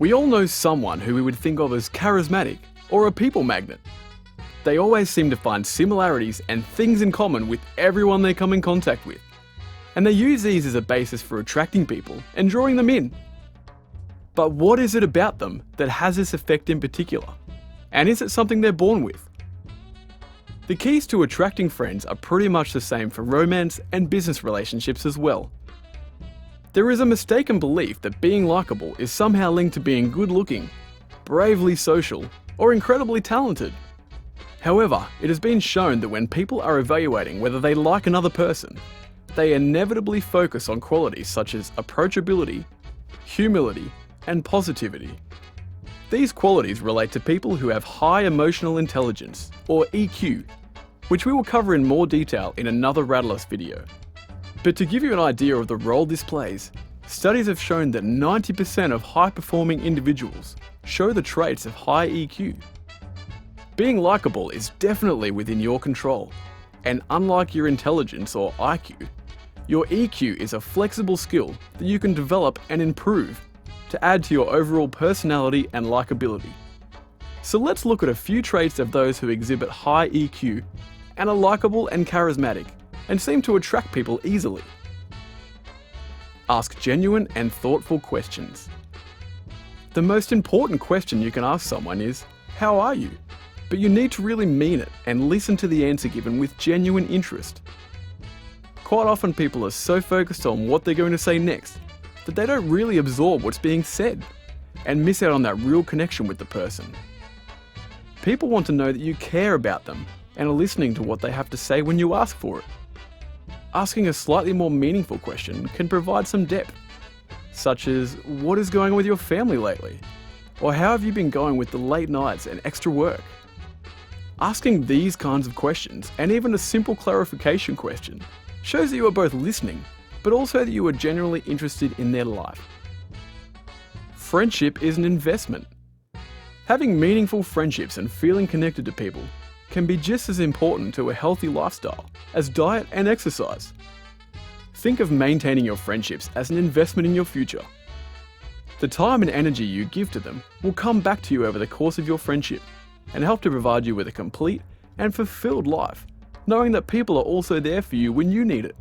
We all know someone who we would think of as charismatic or a people magnet. They always seem to find similarities and things in common with everyone they come in contact with. And they use these as a basis for attracting people and drawing them in. But what is it about them that has this effect in particular? And is it something they're born with? The keys to attracting friends are pretty much the same for romance and business relationships as well. There is a mistaken belief that being likable is somehow linked to being good looking, bravely social, or incredibly talented. However, it has been shown that when people are evaluating whether they like another person, they inevitably focus on qualities such as approachability, humility, and positivity. These qualities relate to people who have high emotional intelligence, or EQ, which we will cover in more detail in another Ratalyst video. But to give you an idea of the role this plays, studies have shown that 90% of high-performing individuals show the traits of high EQ. Being likable is definitely within your control, and unlike your intelligence or IQ, your EQ is a flexible skill that you can develop and improve to add to your overall personality and likability. So let's look at a few traits of those who exhibit high EQ and are likable and charismatic, and seem to attract people easily. Ask genuine and thoughtful questions. The most important question you can ask someone is, "How are you?" But you need to really mean it and listen to the answer given with genuine interest. Quite often people are so focused on what they're going to say next that they don't really absorb what's being said and miss out on that real connection with the person. People want to know that you care about them and are listening to what they have to say when you ask for it. Asking a slightly more meaningful question can provide some depth, such as, "What is going on with your family lately?" Or "How have you been going with the late nights and extra work?" Asking these kinds of questions, and even a simple clarification question, shows that you are both listening, but also that you are genuinely interested in their life. Friendship is an investment. Having meaningful friendships and feeling connected to people can be just as important to a healthy lifestyle as diet and exercise. Think of maintaining your friendships as an investment in your future. The time and energy you give to them will come back to you over the course of your friendship and help to provide you with a complete and fulfilled life, knowing that people are also there for you when you need it.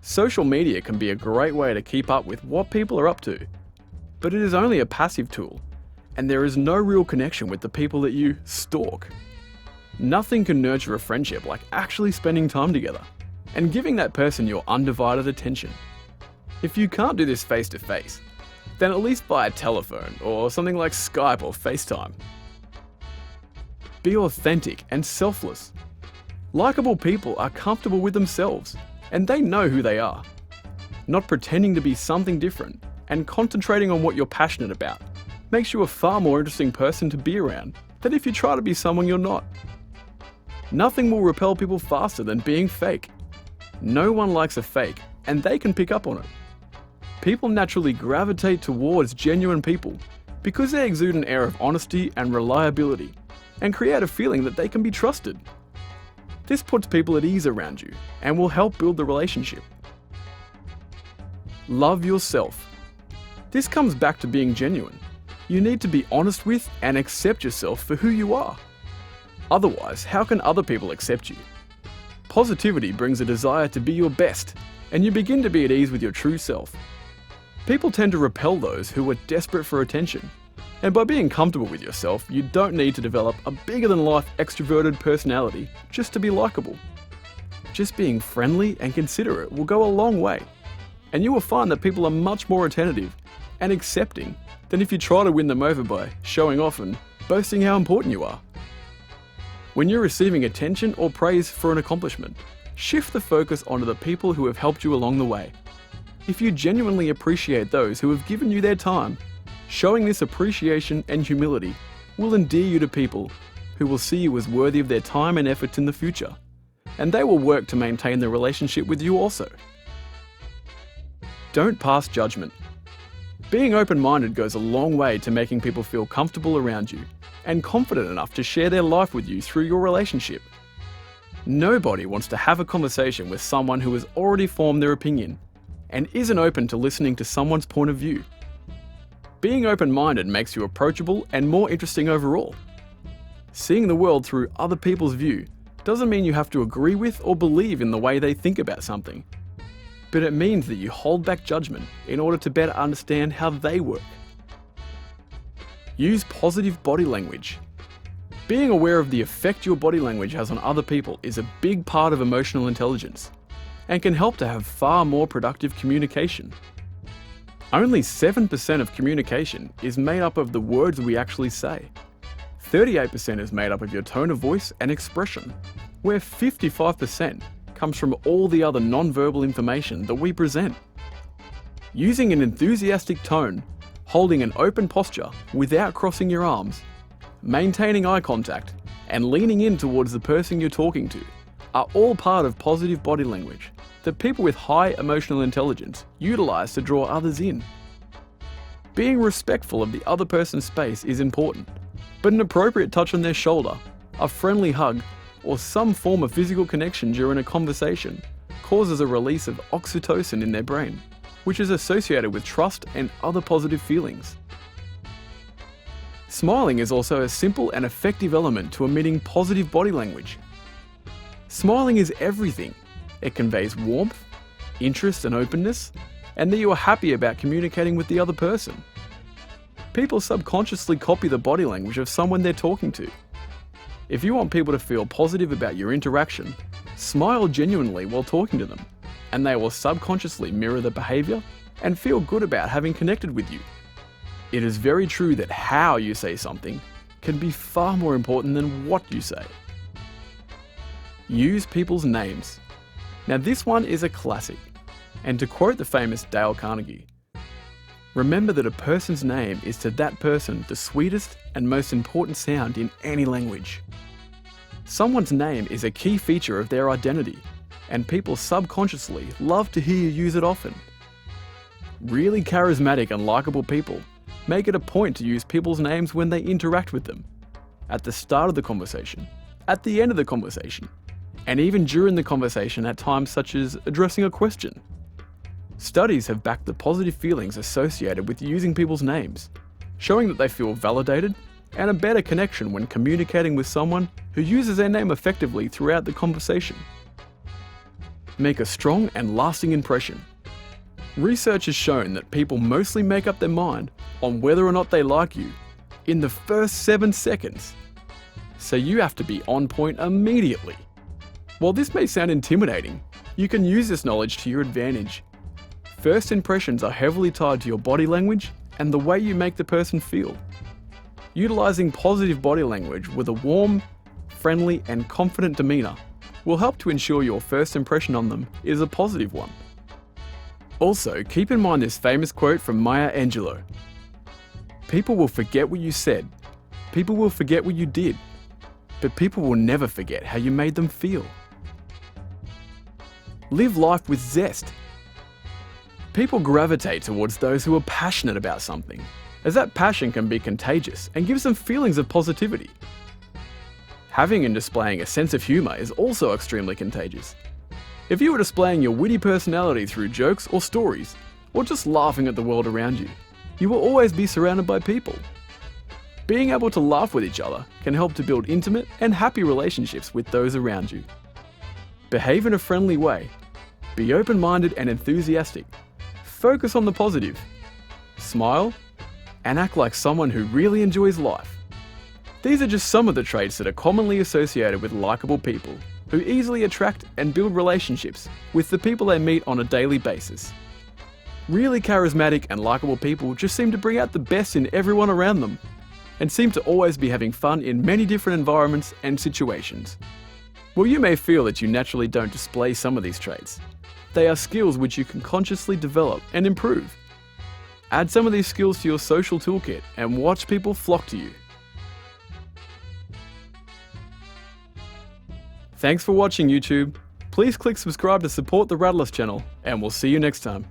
Social media can be a great way to keep up with what people are up to, but it is only a passive tool, and there is no real connection with the people that you stalk. Nothing can nurture a friendship like actually spending time together and giving that person your undivided attention. If you can't do this face to face, then at least via telephone or something like Skype or FaceTime. Be authentic and selfless. Likeable people are comfortable with themselves and they know who they are. Not pretending to be something different and concentrating on what you're passionate about makes you a far more interesting person to be around than if you try to be someone you're not. Nothing will repel people faster than being fake. No one likes a fake, and they can pick up on it. People naturally gravitate towards genuine people because they exude an air of honesty and reliability and create a feeling that they can be trusted. This puts people at ease around you and will help build the relationship. Love yourself. This comes back to being genuine. You need to be honest with and accept yourself for who you are. Otherwise, how can other people accept you? Positivity brings a desire to be your best, and you begin to be at ease with your true self. People tend to repel those who are desperate for attention, and by being comfortable with yourself, you don't need to develop a bigger-than-life extroverted personality just to be likable. Just being friendly and considerate will go a long way, and you will find that people are much more attentive and accepting than if you try to win them over by showing off and boasting how important you are. When you're receiving attention or praise for an accomplishment, shift the focus onto the people who have helped you along the way. If you genuinely appreciate those who have given you their time, showing this appreciation and humility will endear you to people who will see you as worthy of their time and efforts in the future, and they will work to maintain their relationship with you also. Don't pass judgment. Being open-minded goes a long way to making people feel comfortable around you and confident enough to share their life with you through your relationship. Nobody wants to have a conversation with someone who has already formed their opinion and isn't open to listening to someone's point of view. Being open-minded makes you approachable and more interesting overall. Seeing the world through other people's view doesn't mean you have to agree with or believe in the way they think about something, but it means that you hold back judgment in order to better understand how they work. Use positive body language. Being aware of the effect your body language has on other people is a big part of emotional intelligence and can help to have far more productive communication. Only 7% of communication is made up of the words we actually say. 38% is made up of your tone of voice and expression, where 55% comes from all the other non-verbal information that we present. Using an enthusiastic tone, holding an open posture without crossing your arms, maintaining eye contact, and leaning in towards the person you're talking to are all part of positive body language that people with high emotional intelligence utilize to draw others in. Being respectful of the other person's space is important, but an appropriate touch on their shoulder, a friendly hug, or some form of physical connection during a conversation causes a release of oxytocin in their brain, which is associated with trust and other positive feelings. Smiling is also a simple and effective element to emitting positive body language. Smiling is everything. It conveys warmth, interest and openness, and that you are happy about communicating with the other person. People subconsciously copy the body language of someone they're talking to. If you want people to feel positive about your interaction, smile genuinely while talking to them, and they will subconsciously mirror the behaviour and feel good about having connected with you. It is very true that how you say something can be far more important than what you say. Use people's names. Now this one is a classic, and to quote the famous Dale Carnegie, remember that a person's name is to that person the sweetest and most important sound in any language. Someone's name is a key feature of their identity, and people subconsciously love to hear you use it often. Really charismatic and likable people make it a point to use people's names when they interact with them. At the start of the conversation, at the end of the conversation, and even during the conversation at times such as addressing a question. Studies have backed the positive feelings associated with using people's names, showing that they feel validated and a better connection when communicating with someone who uses their name effectively throughout the conversation. Make a strong and lasting impression. Research has shown that people mostly make up their mind on whether or not they like you in the first 7 seconds. So you have to be on point immediately. While this may sound intimidating, you can use this knowledge to your advantage. First impressions are heavily tied to your body language and the way you make the person feel. Utilizing positive body language with a warm, friendly and confident demeanour will help to ensure your first impression on them is a positive one. Also, keep in mind this famous quote from Maya Angelou. People will forget what you said, people will forget what you did, but people will never forget how you made them feel. Live life with zest. People gravitate towards those who are passionate about something, as that passion can be contagious and gives them feelings of positivity. Having and displaying a sense of humour is also extremely contagious. If you are displaying your witty personality through jokes or stories, or just laughing at the world around you, you will always be surrounded by people. Being able to laugh with each other can help to build intimate and happy relationships with those around you. Behave in a friendly way. Be open-minded and enthusiastic. Focus on the positive. Smile, and act like someone who really enjoys life. These are just some of the traits that are commonly associated with likable people, who easily attract and build relationships with the people they meet on a daily basis. Really charismatic and likable people just seem to bring out the best in everyone around them, and seem to always be having fun in many different environments and situations. While you may feel that you naturally don't display some of these traits, they are skills which you can consciously develop and improve. Add some of these skills to your social toolkit and watch people flock to you. Thanks for watching YouTube. Please click subscribe to support the Ratalyst channel, and we'll see you next time.